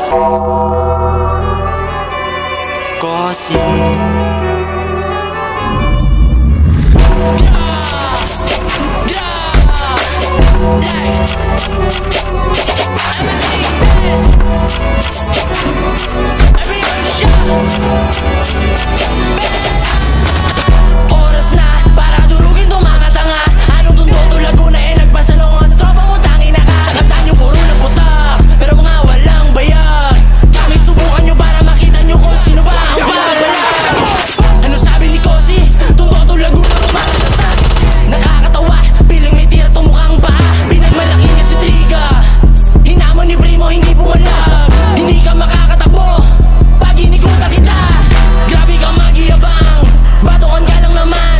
Kosi. Oras na para durugin tong mga tanga. Anong Tondo Laguna nagpasalong ang tropa mo tangin na ka. Nakatan nyo puro ng putak, pero mga walang bayad. Kami subukan nyo para makita nyo kung sino ba ang babala. Ano sabi ni Kosi? Tondo Laguna rumatatak. Nakakatawa, piling may tira tong mukhang paa. Pinagmalaki niya si Triga, hinamon ni Primo hindi bumalag. Hindi ka makakatakbo pag inikutan kita. Grabe ka magyabang, batukan ka lang naman.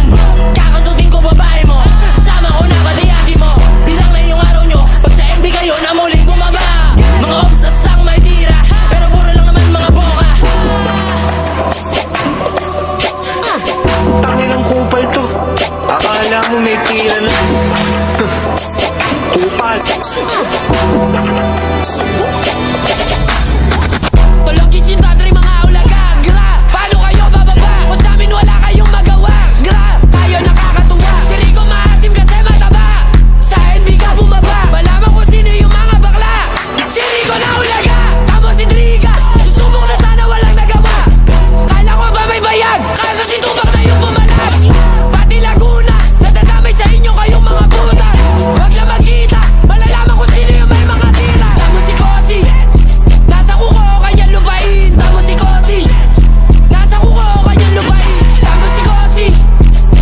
Kakantutin ko babae mo, sama ko na pati agi mo. Bilang na yung araw nyo, pag sa MB kayo na muling bumaba. Mga obsas lang may tira, pero puro lang naman mga boka. Tangin ang kupal to. Akala mo may tira na. Kupal. Tulogin yung tatri mga ulaga. Gra, paano kayo bababa? Kung sa amin wala kayong magawa. Gra, tayo nakakatuwa. Si Rico maasim kasi mataba. Sa NB ka bumaba, malaman kung sino yung mga bakla. Si Rico na ulaga, tapos si Triga. Susubok na sana walang nagawa. Kala ko ba may bayag, kaso si Tupac na yung bumalab. Pati Laguna, natadamay sa inyo kayong mga puta. Wag lang magkita, malalaman kung sino yung may mga tira. Tapos si Kosi, nasa kuko kanya lupain. Tapos si Kosi, nasa kuko kanya lupain. Tapos si Kosi,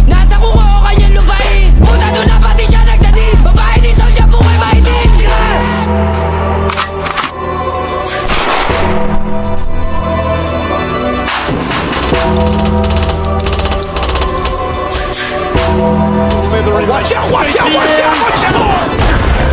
nasa kuko kanya lupain. Puta doon na pati siya nagtanim. Babae ni Soulja buhay maitim. Gra! Watch out, watch out, watch out.